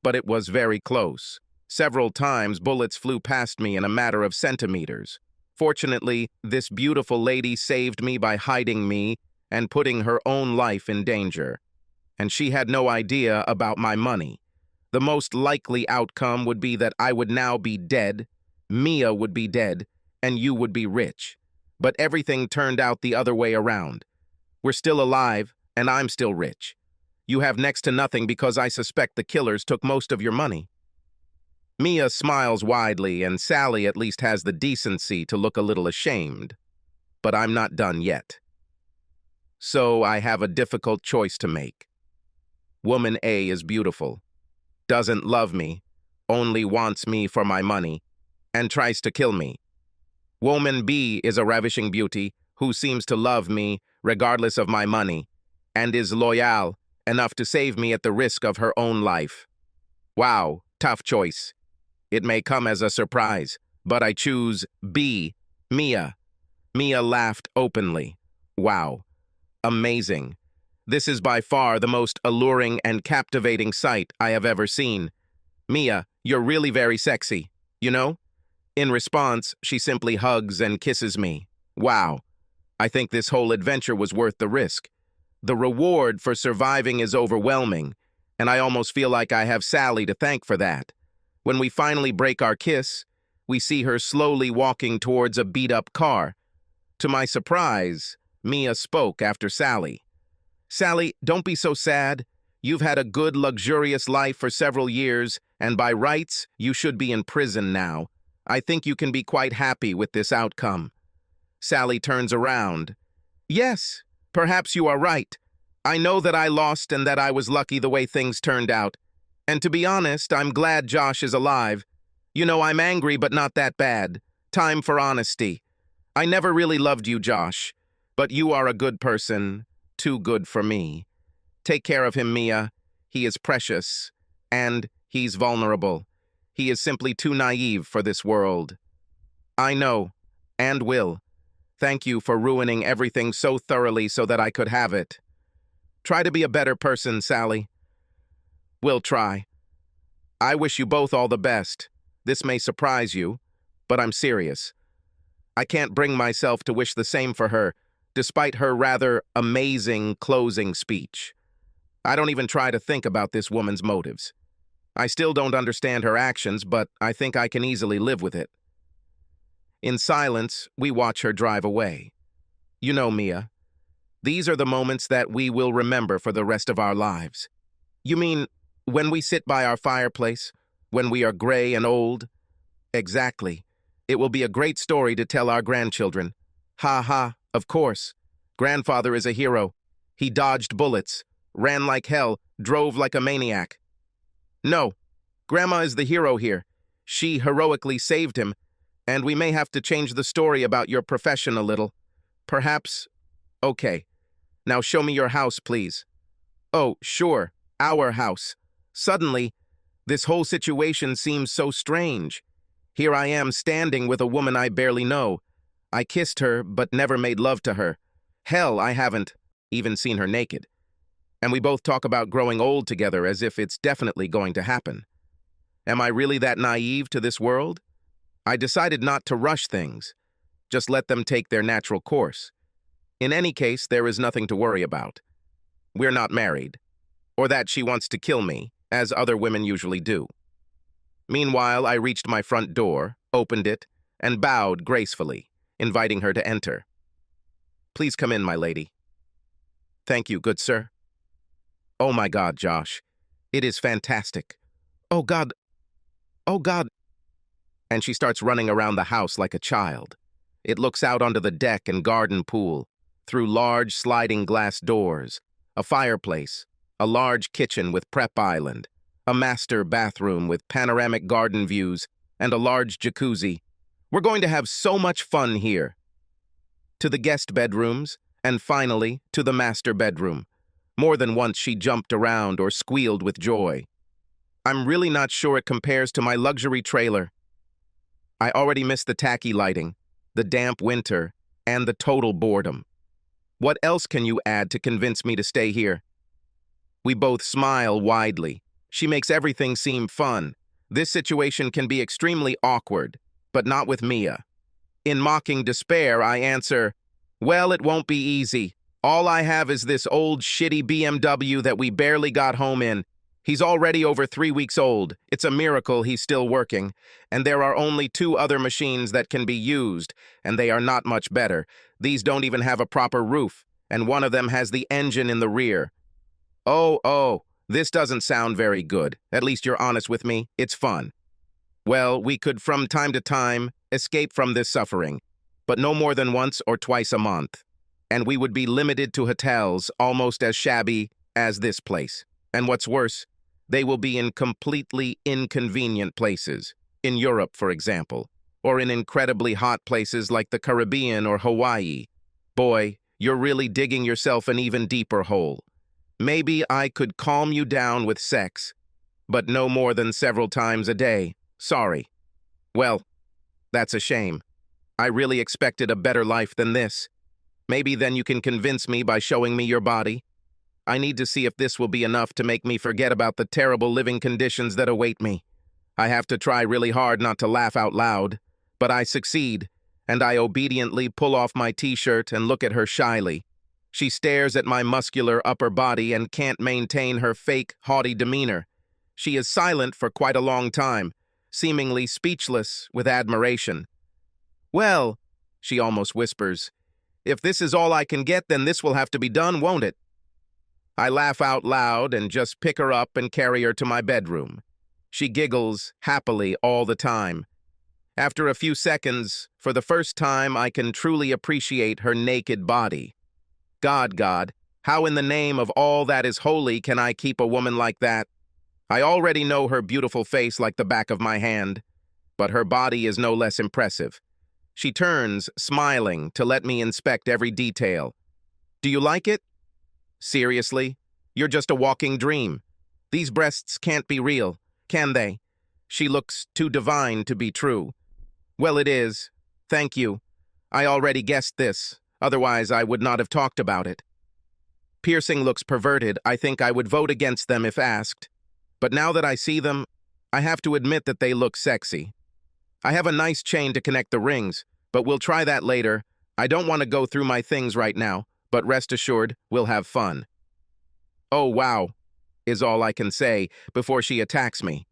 But it was very close. Several times bullets flew past me in a matter of centimeters. Fortunately, this beautiful lady saved me by hiding me and putting her own life in danger. And she had no idea about my money. The most likely outcome would be that I would now be dead, Mia would be dead, and you would be rich. But everything turned out the other way around. We're still alive, and I'm still rich. You have next to nothing because I suspect the killers took most of your money. Mia smiles widely, and Sally at least has the decency to look a little ashamed. But I'm not done yet. So I have a difficult choice to make. Woman A is beautiful, doesn't love me, only wants me for my money, and tries to kill me. Woman B is a ravishing beauty who seems to love me regardless of my money, and is loyal enough to save me at the risk of her own life. Wow, tough choice. It may come as a surprise, but I choose B, Mia. Mia laughed openly. Wow, amazing. This is by far the most alluring and captivating sight I have ever seen. Mia, you're really very sexy, you know? In response, she simply hugs and kisses me. Wow, I think this whole adventure was worth the risk. The reward for surviving is overwhelming, and I almost feel like I have Sally to thank for that. When we finally break our kiss, we see her slowly walking towards a beat-up car. To my surprise, Mia spoke after Sally. Sally, don't be so sad. You've had a good, luxurious life for several years, and by rights, you should be in prison now. I think you can be quite happy with this outcome. Sally turns around. Yes, perhaps you are right. I know that I lost and that I was lucky the way things turned out. And to be honest, I'm glad Josh is alive. You know, I'm angry, but not that bad. Time for honesty. I never really loved you, Josh, but you are a good person, too good for me. Take care of him, Mia. He is precious, and he's vulnerable. He is simply too naive for this world. I know, and will. Thank you for ruining everything so thoroughly so that I could have it. Try to be a better person, Sally. We'll try. I wish you both all the best. This may surprise you, but I'm serious. I can't bring myself to wish the same for her, despite her rather amazing closing speech. I don't even try to think about this woman's motives. I still don't understand her actions, but I think I can easily live with it. In silence, we watch her drive away. You know, Mia, these are the moments that we will remember for the rest of our lives. You mean, when we sit by our fireplace, when we are gray and old? Exactly. It will be a great story to tell our grandchildren. Ha ha, of course. Grandfather is a hero. He dodged bullets, ran like hell, drove like a maniac. No, Grandma is the hero here. She heroically saved him, and we may have to change the story about your profession a little. Perhaps. Okay. Now show me your house, please. Oh, sure, our house. Suddenly, this whole situation seems so strange. Here I am standing with a woman I barely know. I kissed her, but never made love to her. Hell, I haven't even seen her naked. And we both talk about growing old together as if it's definitely going to happen. Am I really that naive to this world? I decided not to rush things, just let them take their natural course. In any case, there is nothing to worry about. We're not married, or that she wants to kill me, as other women usually do. Meanwhile, I reached my front door, opened it, and bowed gracefully, inviting her to enter. Please come in, my lady. Thank you, good sir. Oh my God, Josh. It is fantastic. Oh God. Oh God. and she starts running around the house like a child. It looks out onto the deck and garden pool, through large sliding glass doors, a fireplace, a large kitchen with prep island, a master bathroom with panoramic garden views, and a large jacuzzi. We're going to have so much fun here. To the guest bedrooms, and finally to the master bedroom. More than once she jumped around or squealed with joy. I'm really not sure it compares to my luxury trailer. I already miss the tacky lighting, the damp winter, and the total boredom. What else can you add to convince me to stay here? We both smile widely. She makes everything seem fun. This situation can be extremely awkward, but not with Mia. In mocking despair, I answer, well, it won't be easy. All I have is this old shitty BMW that we barely got home in. He's already over 3 weeks old. It's a miracle he's still working. And there are only 2 other machines that can be used, and they are not much better. These don't even have a proper roof, and one of them has the engine in the rear. Oh, this doesn't sound very good. At least you're honest with me. It's fun. Well, we could from time to time escape from this suffering, but no more than once or twice a month. And we would be limited to hotels almost as shabby as this place. And what's worse, they will be in completely inconvenient places, in Europe, for example, or in incredibly hot places like the Caribbean or Hawaii. Boy, you're really digging yourself an even deeper hole. Maybe I could calm you down with sex, but no more than several times a day. Sorry. Well, that's a shame. I really expected a better life than this. Maybe then you can convince me by showing me your body. I need to see if this will be enough to make me forget about the terrible living conditions that await me. I have to try really hard not to laugh out loud, but I succeed, and I obediently pull off my t-shirt and look at her shyly. She stares at my muscular upper body and can't maintain her fake, haughty demeanor. She is silent for quite a long time, seemingly speechless with admiration. Well, she almost whispers, if this is all I can get, then this will have to be done, won't it? I laugh out loud and just pick her up and carry her to my bedroom. She giggles happily all the time. After a few seconds, for the first time, I can truly appreciate her naked body. God, how in the name of all that is holy can I keep a woman like that? I already know her beautiful face like the back of my hand, but her body is no less impressive. She turns, smiling, to let me inspect every detail. Do you like it? Seriously? You're just a walking dream. These breasts can't be real, can they? She looks too divine to be true. Well, it is. Thank you. I already guessed this, otherwise I would not have talked about it. Piercing looks perverted. I think I would vote against them if asked. But now that I see them, I have to admit that they look sexy. I have a nice chain to connect the rings, but we'll try that later. I don't want to go through my things right now, but rest assured, we'll have fun. Oh, wow, is all I can say before she attacks me.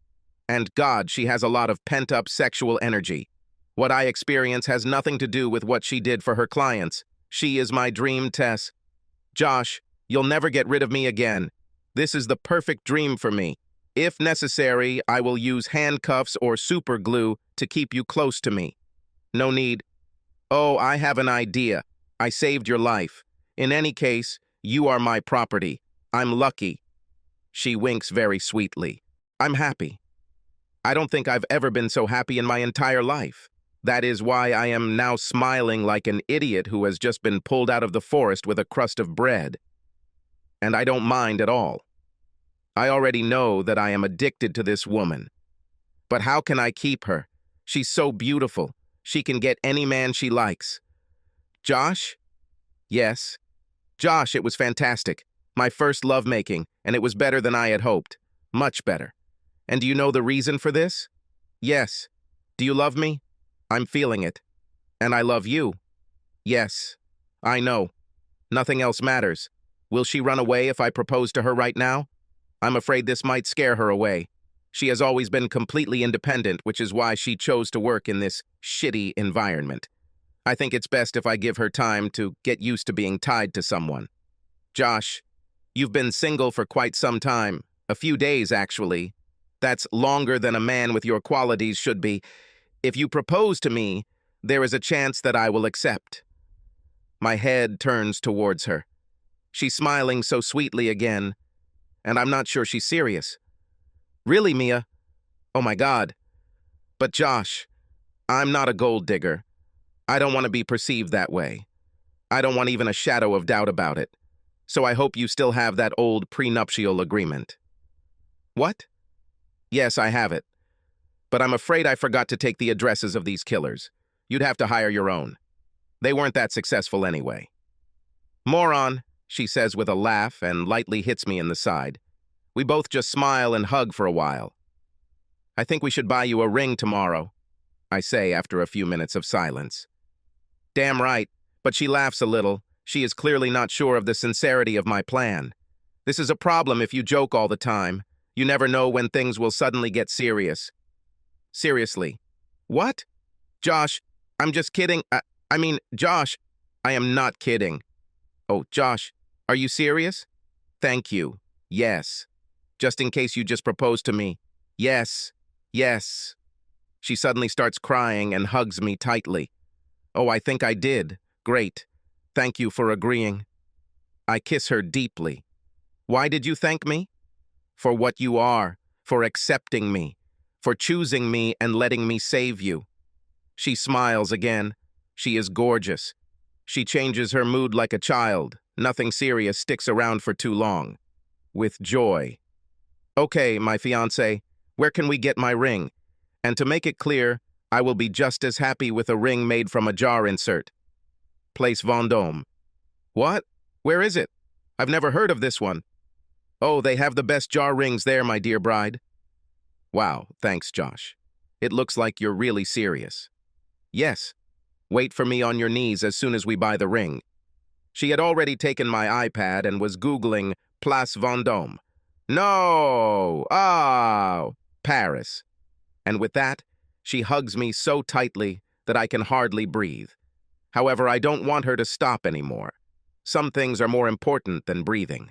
And God, she has a lot of pent-up sexual energy. What I experience has nothing to do with what she did for her clients. She is my dream, Tess. Josh, you'll never get rid of me again. This is the perfect dream for me. If necessary, I will use handcuffs or super glue to keep you close to me. No need. Oh, I have an idea. I saved your life. In any case, you are my property. I'm lucky. She winks very sweetly. I'm happy. I don't think I've ever been so happy in my entire life. That is why I am now smiling like an idiot who has just been pulled out of the forest with a crust of bread. And I don't mind at all. I already know that I am addicted to this woman. But how can I keep her? She's so beautiful. She can get any man she likes. Josh? Yes. Josh, it was fantastic. My first lovemaking, and it was better than I had hoped. Much better. And do you know the reason for this? Yes. Do you love me? I'm feeling it. And I love you. Yes. I know. Nothing else matters. Will she run away if I propose to her right now? I'm afraid this might scare her away. She has always been completely independent, which is why she chose to work in this shitty environment. I think it's best if I give her time to get used to being tied to someone. Josh, you've been single for quite some time. A few days, actually. That's longer than a man with your qualities should be. If you propose to me, there is a chance that I will accept. My head turns towards her. She's smiling so sweetly again, and I'm not sure she's serious. Really, Mia? Oh my God. But Josh, I'm not a gold digger. I don't want to be perceived that way. I don't want even a shadow of doubt about it. So I hope you still have that old prenuptial agreement. What? Yes, I have it. But I'm afraid I forgot to take the addresses of these killers. You'd have to hire your own. They weren't that successful anyway. Moron, she says with a laugh and lightly hits me in the side. We both just smile and hug for a while. I think we should buy you a ring tomorrow, I say after a few minutes of silence. Damn right, but she laughs a little. She is clearly not sure of the sincerity of my plan. This is a problem if you joke all the time. You never know when things will suddenly get serious. Seriously. What? Josh, I'm just kidding. Josh, I am not kidding. Oh, Josh, are you serious? Thank you. Yes. Just in case you just proposed to me. Yes. Yes. She suddenly starts crying and hugs me tightly. Oh, I think I did. Great. Thank you for agreeing. I kiss her deeply. Why did you thank me? For what you are, for accepting me, for choosing me and letting me save you. She smiles again. She is gorgeous. She changes her mood like a child. Nothing serious sticks around for too long. With joy. Okay, my fiancé, where can we get my ring? And to make it clear, I will be just as happy with a ring made from a jar insert. Place Vendôme. What? Where is it? I've never heard of this one. Oh, they have the best jar rings there, my dear bride. Wow, thanks, Josh. It looks like you're really serious. Yes. Wait for me on your knees as soon as we buy the ring. She had already taken my iPad and was Googling Place Vendôme. No! Oh! Paris. And with that, she hugs me so tightly that I can hardly breathe. However, I don't want her to stop anymore. Some things are more important than breathing.